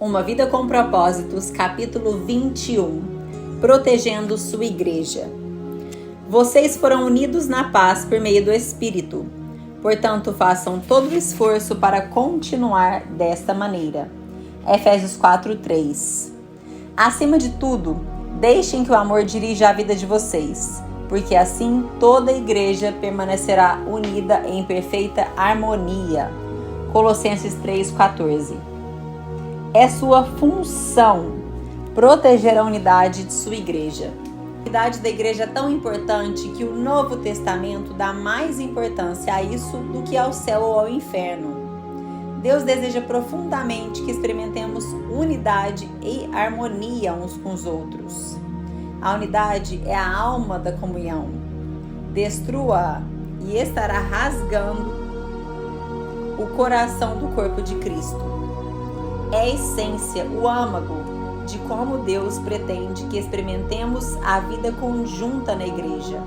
Uma Vida com Propósitos, capítulo 21. Protegendo sua igreja. Vocês foram unidos na paz por meio do Espírito. Portanto, façam todo o esforço para continuar desta maneira. Efésios 4:3. Acima de tudo, deixem que o amor dirija a vida de vocês, porque assim toda a igreja permanecerá unida em perfeita harmonia. Colossenses 3:14. É sua função proteger a unidade de sua igreja. A unidade da igreja é tão importante que o Novo Testamento dá mais importância a isso do que ao céu ou ao inferno. Deus deseja profundamente que experimentemos unidade e harmonia uns com os outros. A unidade é a alma da comunhão. Destrua-a e estará rasgando o coração do corpo de Cristo. É a essência, o âmago de como Deus pretende que experimentemos a vida conjunta na igreja.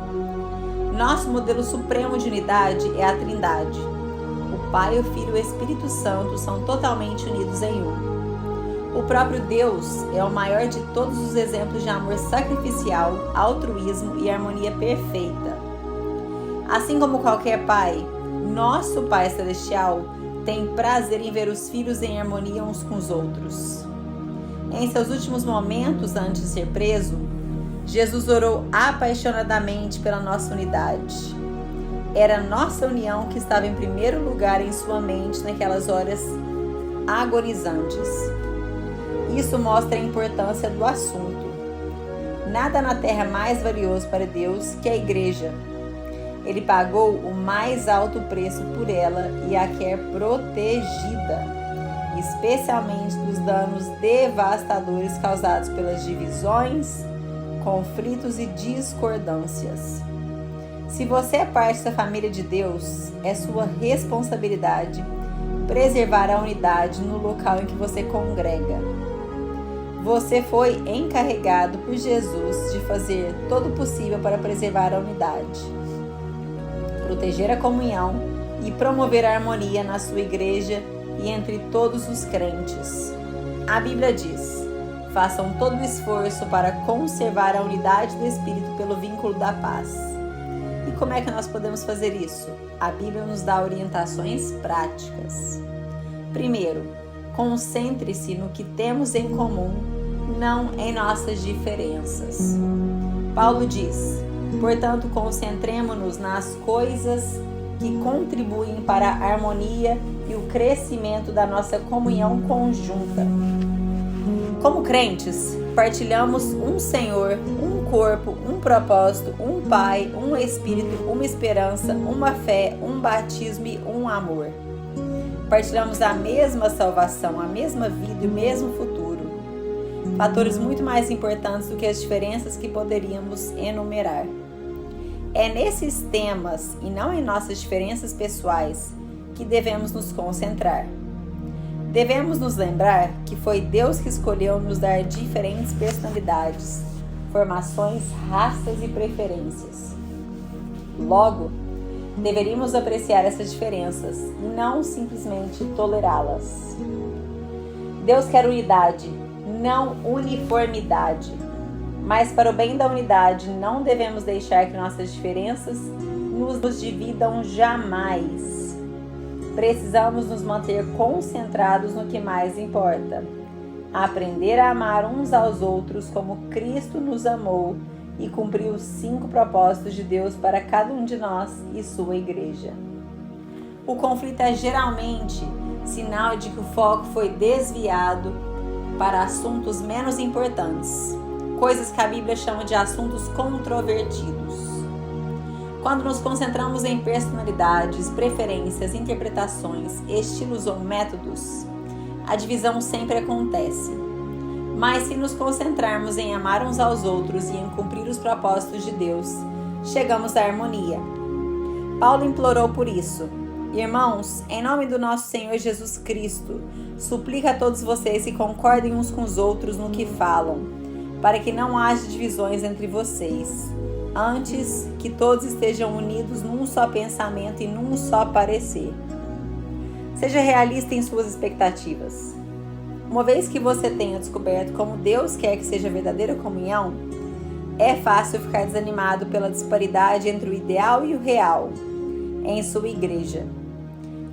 Nosso modelo supremo de unidade é a Trindade. O Pai, o Filho e o Espírito Santo são totalmente unidos em um. O próprio Deus é o maior de todos os exemplos de amor sacrificial, altruísmo e harmonia perfeita. Assim como qualquer pai, nosso Pai Celestial tem prazer em ver os filhos em harmonia uns com os outros. Em seus últimos momentos antes de ser preso, Jesus orou apaixonadamente pela nossa unidade. Era nossa união que estava em primeiro lugar em sua mente naquelas horas agonizantes. Isso mostra a importância do assunto. Nada na terra é mais valioso para Deus que a igreja. Ele pagou o mais alto preço por ela e a quer protegida, especialmente dos danos devastadores causados pelas divisões, conflitos e discordâncias. Se você é parte da família de Deus, é sua responsabilidade preservar a unidade no local em que você congrega. Você foi encarregado por Jesus de fazer todo o possível para preservar a unidade, proteger a comunhão e promover a harmonia na sua igreja e entre todos os crentes. A Bíblia diz: façam todo o esforço para conservar a unidade do Espírito pelo vínculo da paz. E como é que nós podemos fazer isso? A Bíblia nos dá orientações práticas. Primeiro, concentre-se no que temos em comum, não em nossas diferenças. Paulo diz: portanto, concentremo-nos nas coisas que contribuem para a harmonia e o crescimento da nossa comunhão conjunta. Como crentes, partilhamos um Senhor, um corpo, um propósito, um Pai, um Espírito, uma esperança, uma fé, um batismo e um amor. Partilhamos a mesma salvação, a mesma vida e o mesmo futuro. Fatores muito mais importantes do que as diferenças que poderíamos enumerar. É nesses temas e não em nossas diferenças pessoais que devemos nos concentrar. Devemos nos lembrar que foi Deus que escolheu nos dar diferentes personalidades, formações, raças e preferências. Logo, deveríamos apreciar essas diferenças e não simplesmente tolerá-las. Deus quer unidade, não uniformidade. Mas para o bem da unidade, não devemos deixar que nossas diferenças nos dividam jamais. Precisamos nos manter concentrados no que mais importa. Aprender a amar uns aos outros como Cristo nos amou e cumprir os 5 propósitos de Deus para cada um de nós e sua igreja. O conflito é geralmente sinal de que o foco foi desviado para assuntos menos importantes. Coisas que a Bíblia chama de assuntos controvertidos. Quando nos concentramos em personalidades, preferências, interpretações, estilos ou métodos, a divisão sempre acontece. Mas se nos concentrarmos em amar uns aos outros e em cumprir os propósitos de Deus, chegamos à harmonia. Paulo implorou por isso. Irmãos, em nome do nosso Senhor Jesus Cristo, suplico a todos vocês que concordem uns com os outros no que falam, para que não haja divisões entre vocês. Antes, que todos estejam unidos num só pensamento e num só parecer. Seja realista em suas expectativas. Uma vez que você tenha descoberto como Deus quer que seja a verdadeira comunhão, é fácil ficar desanimado pela disparidade entre o ideal e o real em sua igreja.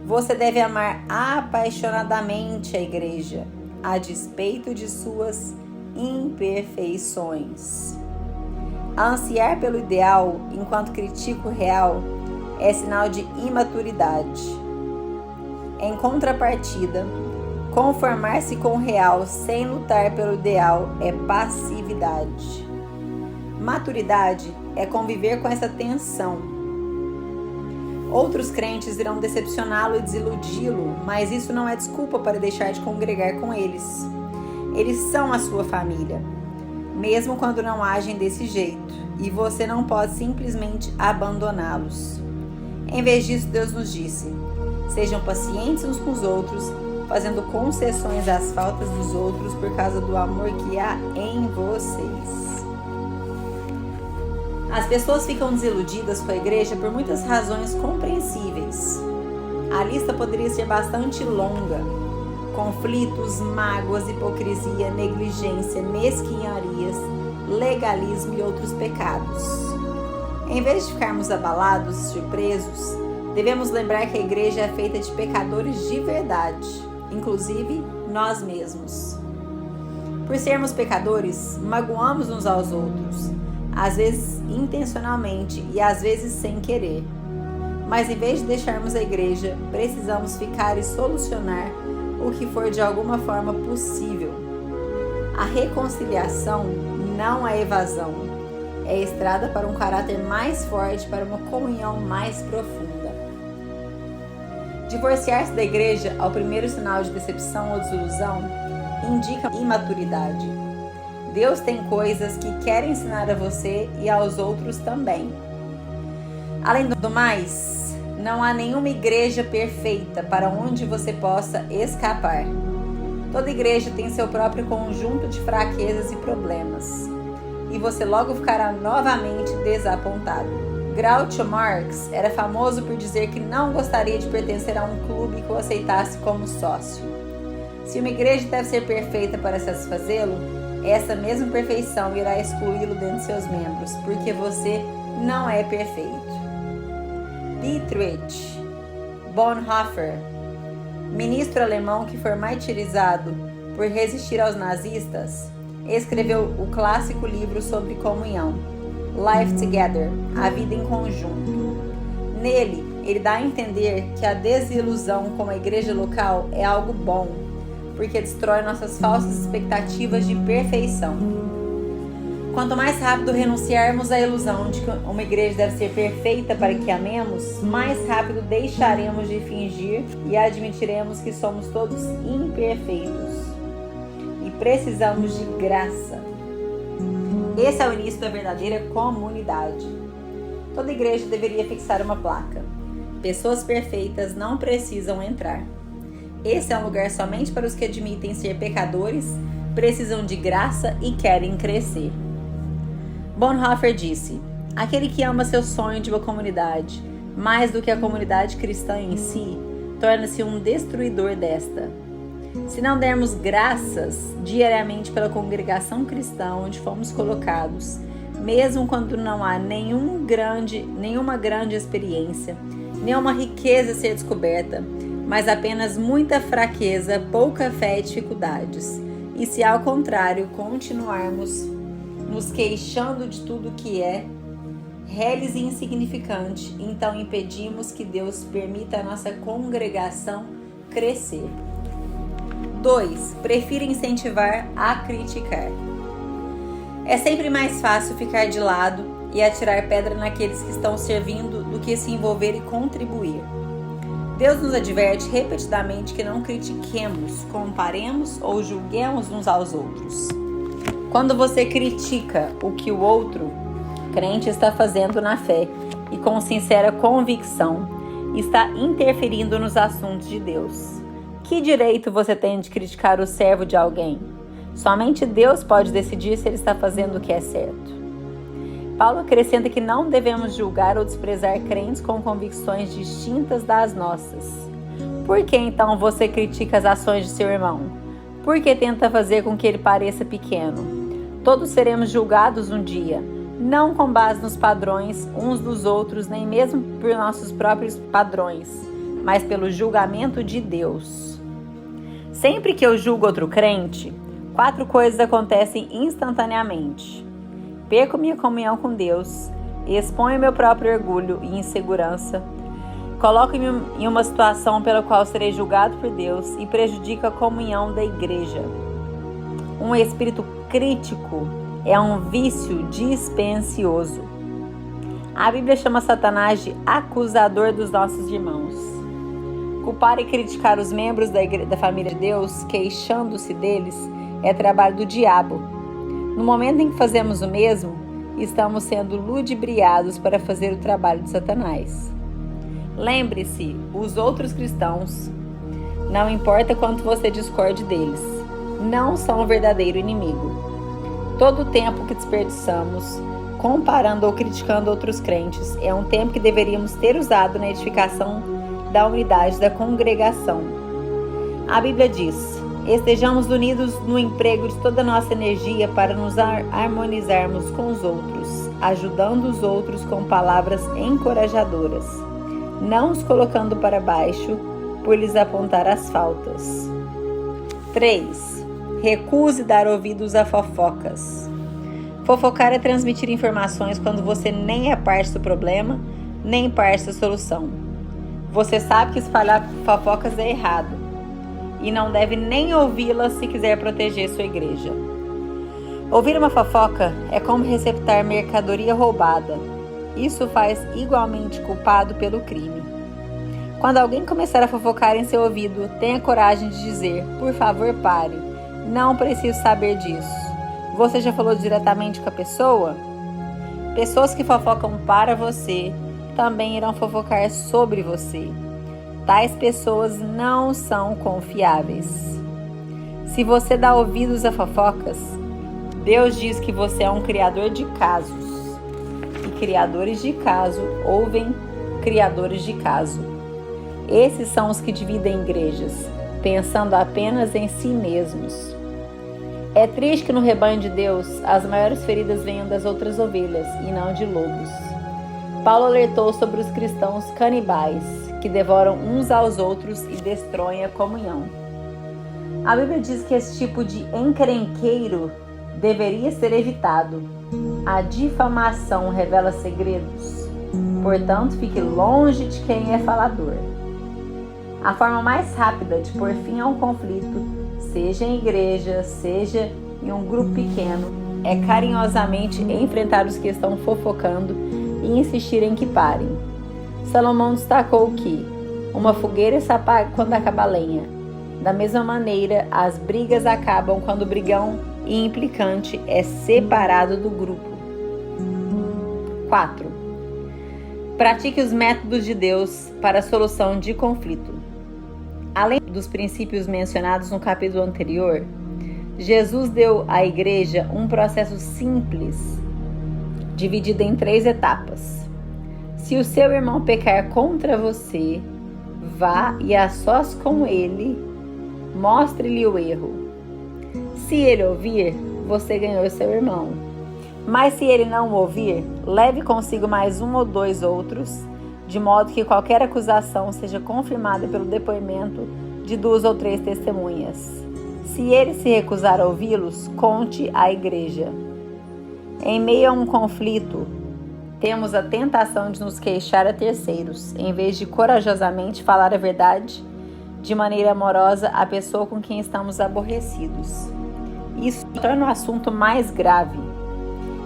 Você deve amar apaixonadamente a igreja, a despeito de suas imperfeições. Ansiar pelo ideal enquanto critica o real é sinal de imaturidade. Em contrapartida, conformar-se com o real sem lutar pelo ideal é passividade. Maturidade é conviver com essa tensão. Outros crentes irão decepcioná-lo e desiludi-lo, mas isso não é desculpa para deixar de congregar com eles. Eles são a sua família, mesmo quando não agem desse jeito, e você não pode simplesmente abandoná-los. Em vez disso, Deus nos disse: sejam pacientes uns com os outros, fazendo concessões às faltas dos outros por causa do amor que há em vocês. As pessoas ficam desiludidas com a igreja por muitas razões compreensíveis. A lista poderia ser bastante longa: conflitos, mágoas, hipocrisia, negligência, mesquinharias, legalismo e outros pecados. Em vez de ficarmos abalados e surpresos, devemos lembrar que a igreja é feita de pecadores de verdade, inclusive nós mesmos. Por sermos pecadores, magoamos uns aos outros, às vezes intencionalmente e às vezes sem querer. Mas em vez de deixarmos a igreja, precisamos ficar e solucionar o que for de alguma forma possível. A reconciliação não é evasão, é estrada para um caráter mais forte, para uma comunhão mais profunda. Divorciar-se da igreja ao primeiro sinal de decepção ou desilusão indica imaturidade. Deus tem coisas que quer ensinar a você e aos outros também. Além do mais, não há nenhuma igreja perfeita para onde você possa escapar. Toda igreja tem seu próprio conjunto de fraquezas e problemas, e você logo ficará novamente desapontado. Groucho Marx era famoso por dizer que não gostaria de pertencer a um clube que o aceitasse como sócio. Se uma igreja deve ser perfeita para satisfazê-lo, essa mesma perfeição irá excluí-lo dentre seus membros, porque você não é perfeito. Dietrich Bonhoeffer, ministro alemão que foi martirizado por resistir aos nazistas, escreveu o clássico livro sobre comunhão, Life Together, A Vida em Conjunto. Nele, ele dá a entender que a desilusão com a igreja local é algo bom, porque destrói nossas falsas expectativas de perfeição. Quanto mais rápido renunciarmos à ilusão de que uma igreja deve ser perfeita para que amemos, mais rápido deixaremos de fingir e admitiremos que somos todos imperfeitos e precisamos de graça. Esse é o início da verdadeira comunidade. Toda igreja deveria fixar uma placa: pessoas perfeitas não precisam entrar. Esse é um lugar somente para os que admitem ser pecadores, precisam de graça e querem crescer. Bonhoeffer disse: aquele que ama seu sonho de uma comunidade mais do que a comunidade cristã em si, torna-se um destruidor desta. Se não dermos graças diariamente pela congregação cristã onde fomos colocados, mesmo quando não há nenhuma grande experiência, nenhuma riqueza a ser descoberta, mas apenas muita fraqueza, pouca fé e dificuldades. E se ao contrário continuarmos nos queixando de tudo que é reles e insignificante, então impedimos que Deus permita a nossa congregação crescer. 2. Prefira incentivar a criticar. É sempre mais fácil ficar de lado e atirar pedra naqueles que estão servindo do que se envolver e contribuir. Deus nos adverte repetidamente que não critiquemos, comparemos ou julguemos uns aos outros. Quando você critica o que o outro crente está fazendo na fé e com sincera convicção, está interferindo nos assuntos de Deus. Que direito você tem de criticar o servo de alguém? Somente Deus pode decidir se ele está fazendo o que é certo. Paulo acrescenta que não devemos julgar ou desprezar crentes com convicções distintas das nossas. Por que então você critica as ações de seu irmão? porque tenta fazer com que ele pareça pequeno. Todos seremos julgados um dia, não com base nos padrões uns dos outros, nem mesmo por nossos próprios padrões, mas pelo julgamento de Deus. Sempre que eu julgo outro crente, 4 coisas acontecem instantaneamente. Perco minha comunhão com Deus, exponho meu próprio orgulho e insegurança, coloco-me em uma situação pela qual serei julgado por Deus e prejudico a comunhão da igreja. Um espírito crítico é um vício dispendioso. A Bíblia chama Satanás de acusador dos nossos irmãos. Culpar e criticar os membros da família de Deus, queixando-se deles, é trabalho do diabo. No momento em que fazemos o mesmo, estamos sendo ludibriados para fazer o trabalho de Satanás. Lembre-se, os outros cristãos, não importa quanto você discorde deles, não são o verdadeiro inimigo. Todo o tempo que desperdiçamos comparando ou criticando outros crentes é um tempo que deveríamos ter usado na edificação da unidade da congregação. A Bíblia diz: estejamos unidos no emprego de toda a nossa energia para nos harmonizarmos com os outros, ajudando os outros com palavras encorajadoras, não os colocando para baixo por lhes apontar as faltas. 3. Recuse dar ouvidos a fofocas. Fofocar é transmitir informações quando você nem é parte do problema, nem parte da solução. Você sabe que espalhar fofocas é errado e não deve nem ouvi-las se quiser proteger sua igreja. Ouvir uma fofoca é como receptar mercadoria roubada. Isso faz igualmente culpado pelo crime. Quando alguém começar a fofocar em seu ouvido, tenha coragem de dizer: por favor, pare. Não preciso saber disso. Você já falou diretamente com a pessoa? Pessoas que fofocam para você também irão fofocar sobre você. Tais pessoas não são confiáveis. Se você dá ouvidos a fofocas, Deus diz que você é um criador de casos. E criadores de caso ouvem criadores de caso. Esses são os que dividem igrejas, pensando apenas em si mesmos. É triste que no rebanho de Deus as maiores feridas venham das outras ovelhas e não de lobos. Paulo alertou sobre os cristãos canibais, que devoram uns aos outros e destroem a comunhão. A Bíblia diz que esse tipo de encrenqueiro deveria ser evitado. A difamação revela segredos, portanto, fique longe de quem é falador. A forma mais rápida de pôr fim a um conflito, seja em igreja, seja em um grupo pequeno, é carinhosamente enfrentar os que estão fofocando e insistir em que parem. Salomão destacou que uma fogueira se apaga quando acaba a lenha. Da mesma maneira, as brigas acabam quando o brigão e implicante é separado do grupo. 4. Pratique os métodos de Deus para a solução de conflito. Além dos princípios mencionados no capítulo anterior, Jesus deu à igreja um processo simples, dividido em 3 etapas. Se o seu irmão pecar contra você, vá e a sós com ele, mostre-lhe o erro. Se ele ouvir, você ganhou seu irmão. Mas se ele não ouvir, leve consigo mais 1 ou 2 outros, de modo que qualquer acusação seja confirmada pelo depoimento de 2 ou 3 testemunhas. Se ele se recusar a ouvi-los, conte à igreja. Em meio a um conflito, temos a tentação de nos queixar a terceiros, em vez de corajosamente falar a verdade de maneira amorosa à pessoa com quem estamos aborrecidos. Isso torna o assunto mais grave.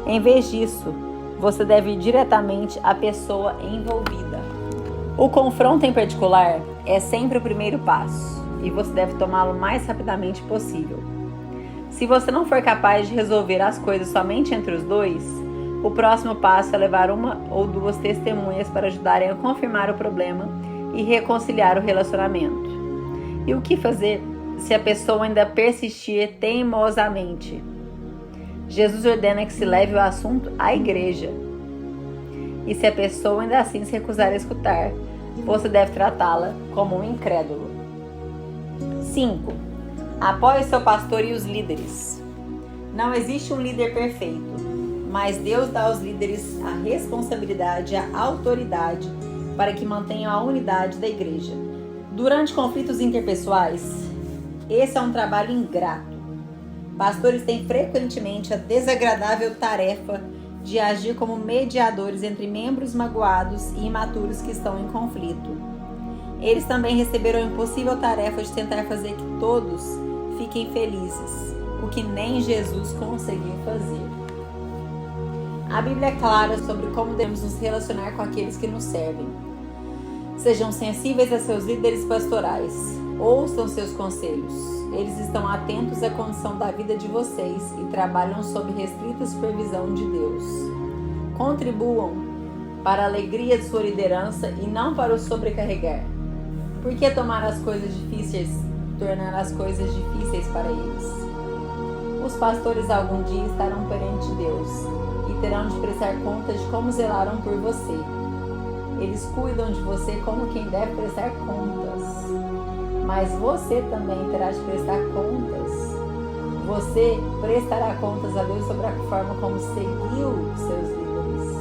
Em vez disso, você deve ir diretamente à pessoa envolvida. O confronto em particular é sempre o primeiro passo e você deve tomá-lo o mais rapidamente possível. Se você não for capaz de resolver as coisas somente entre os dois, o próximo passo é levar 1 ou 2 testemunhas para ajudarem a confirmar o problema e reconciliar o relacionamento. E o que fazer se a pessoa ainda persistir teimosamente? Jesus ordena que se leve o assunto à igreja. E se a pessoa ainda assim se recusar a escutar, você deve tratá-la como um incrédulo. 5. Apoie seu pastor e os líderes. Não existe um líder perfeito, mas Deus dá aos líderes a responsabilidade e a autoridade para que mantenham a unidade da igreja. Durante conflitos interpessoais, esse é um trabalho ingrato. Pastores têm frequentemente a desagradável tarefa de agir como mediadores entre membros magoados e imaturos que estão em conflito. Eles também receberam a impossível tarefa de tentar fazer que todos fiquem felizes, o que nem Jesus conseguiu fazer. A Bíblia é clara sobre como devemos nos relacionar com aqueles que nos servem. Sejam sensíveis a seus líderes pastorais, ouçam seus conselhos. Eles estão atentos à condição da vida de vocês e trabalham sob restrita supervisão de Deus. Contribuam para a alegria de sua liderança e não para o sobrecarregar. Por que tomar as coisas difíceis, tornar as coisas difíceis para eles? Os pastores algum dia estarão perante Deus e terão de prestar contas de como zelaram por você. Eles cuidam de você como quem deve prestar contas. Mas você também terá de prestar contas. Você prestará contas a Deus sobre a forma como seguiu seus líderes.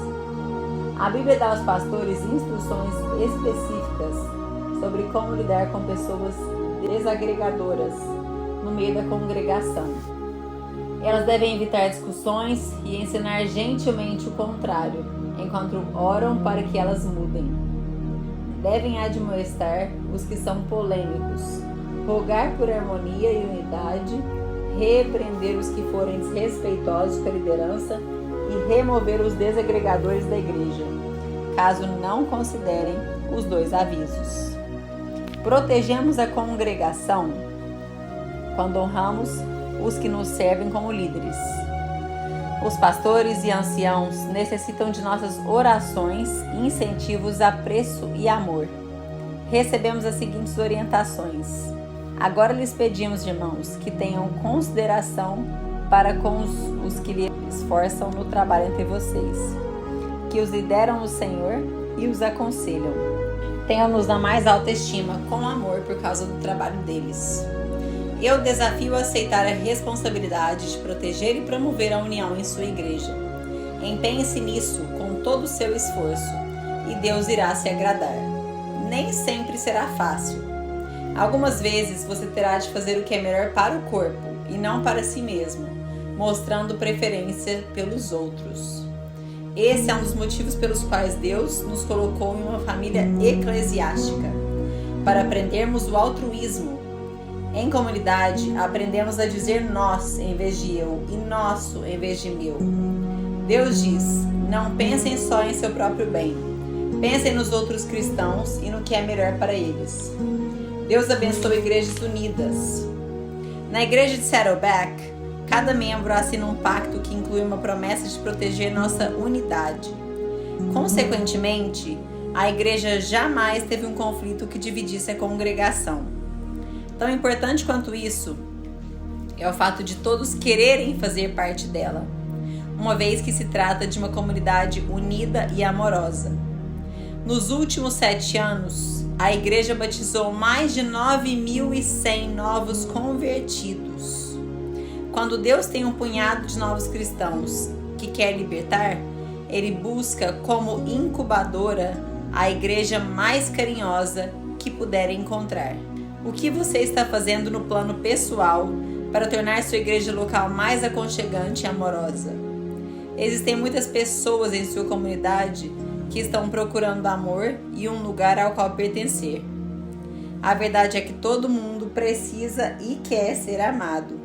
A Bíblia dá aos pastores instruções específicas sobre como lidar com pessoas desagregadoras no meio da congregação. Elas devem evitar discussões e ensinar gentilmente o contrário, enquanto oram para que elas mudem. Devem admoestar os que são polêmicos, rogar por harmonia e unidade, repreender os que forem desrespeitosos com a liderança e remover os desagregadores da igreja, caso não considerem os dois avisos. Protegemos a congregação quando honramos os que nos servem como líderes. Os pastores e anciãos necessitam de nossas orações, incentivos, apreço e amor. Recebemos as seguintes orientações. Agora lhes pedimos, irmãos, que tenham consideração para com os que lhe esforçam no trabalho entre vocês, que os lideram no Senhor e os aconselham. Tenham-nos na mais alta estima, com amor por causa do trabalho deles. Eu desafio a aceitar a responsabilidade de proteger e promover a união em sua igreja. Empenhe-se nisso com todo o seu esforço e Deus irá se agradar. Nem sempre será fácil. Algumas vezes você terá de fazer o que é melhor para o corpo e não para si mesmo, mostrando preferência pelos outros. Esse é um dos motivos pelos quais Deus nos colocou em uma família eclesiástica, para aprendermos o altruísmo. Em comunidade, aprendemos a dizer nós em vez de eu e nosso em vez de meu. Deus diz, não pensem só em seu próprio bem. Pensem nos outros cristãos e no que é melhor para eles. Deus abençoa igrejas unidas. Na igreja de Saddleback, cada membro assina um pacto que inclui uma promessa de proteger nossa unidade. Consequentemente, a igreja jamais teve um conflito que dividisse a congregação. Tão importante quanto isso é o fato de todos quererem fazer parte dela, uma vez que se trata de uma comunidade unida e amorosa. Nos últimos 7 anos, a igreja batizou mais de 9.100 novos convertidos. Quando Deus tem um punhado de novos cristãos que quer libertar, Ele busca como incubadora a igreja mais carinhosa que puder encontrar. O que você está fazendo no plano pessoal para tornar sua igreja local mais aconchegante e amorosa? Existem muitas pessoas em sua comunidade que estão procurando amor e um lugar ao qual pertencer. A verdade é que todo mundo precisa e quer ser amado.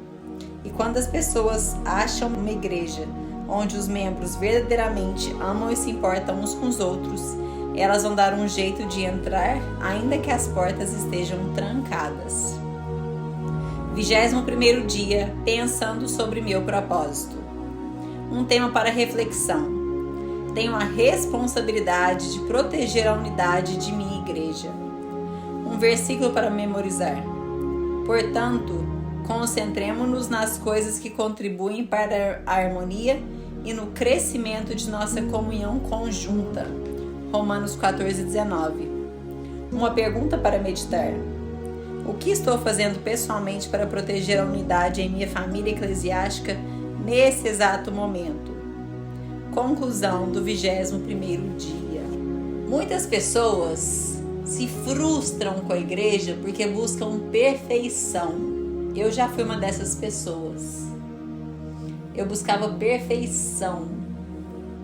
E quando as pessoas acham uma igreja onde os membros verdadeiramente amam e se importam uns com os outros, elas vão dar um jeito de entrar, ainda que as portas estejam trancadas. 21º dia, pensando sobre meu propósito. Um tema para reflexão. Tenho a responsabilidade de proteger a unidade de minha igreja. Um versículo para memorizar. Portanto, concentremo-nos nas coisas que contribuem para a harmonia e no crescimento de nossa comunhão conjunta. Romanos 14:19. Uma pergunta para meditar. O que estou fazendo pessoalmente para proteger a unidade em minha família eclesiástica nesse exato momento? Conclusão do 21º dia. Muitas pessoas se frustram com a igreja porque buscam perfeição. Eu já fui uma dessas pessoas. Eu buscava perfeição.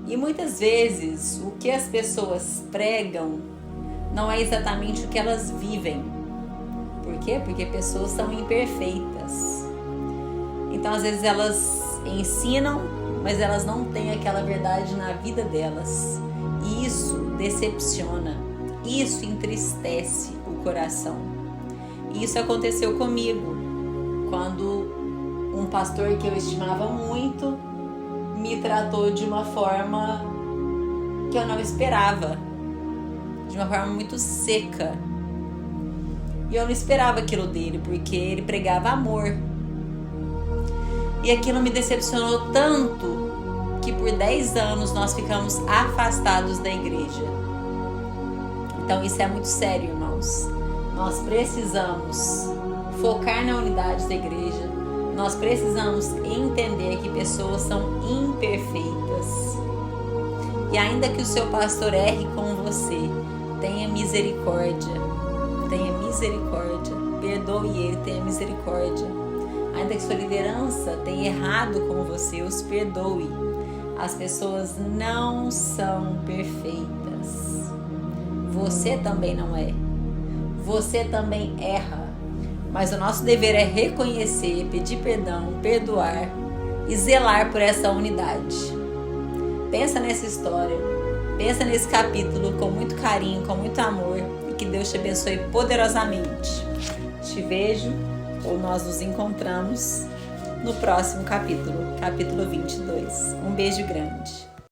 E muitas vezes o que as pessoas pregam não é exatamente o que elas vivem. Por quê? Porque pessoas são imperfeitas. Então às vezes elas ensinam, mas elas não têm aquela verdade na vida delas. E isso decepciona, isso entristece o coração. E isso aconteceu comigo, quando um pastor que eu estimava muito me tratou de uma forma que eu não esperava, de uma forma muito seca. E eu não esperava aquilo dele, porque ele pregava amor. E aquilo me decepcionou tanto que por 10 anos nós ficamos afastados da igreja. Então isso é muito sério, irmãos. Nós precisamos focar na unidade da igreja. Nós precisamos entender que pessoas são imperfeitas. E ainda que o seu pastor erre com você, tenha misericórdia. Tenha misericórdia. Perdoe ele, tenha misericórdia. Ainda que sua liderança tenha errado com você, os perdoe. As pessoas não são perfeitas. Você também não é. Você também erra. Mas o nosso dever é reconhecer, pedir perdão, perdoar e zelar por essa unidade. Pensa nessa história. Pensa nesse capítulo com muito carinho, com muito amor. E que Deus te abençoe poderosamente. Te vejo, ou nós nos encontramos no próximo capítulo, capítulo 22. Um beijo grande.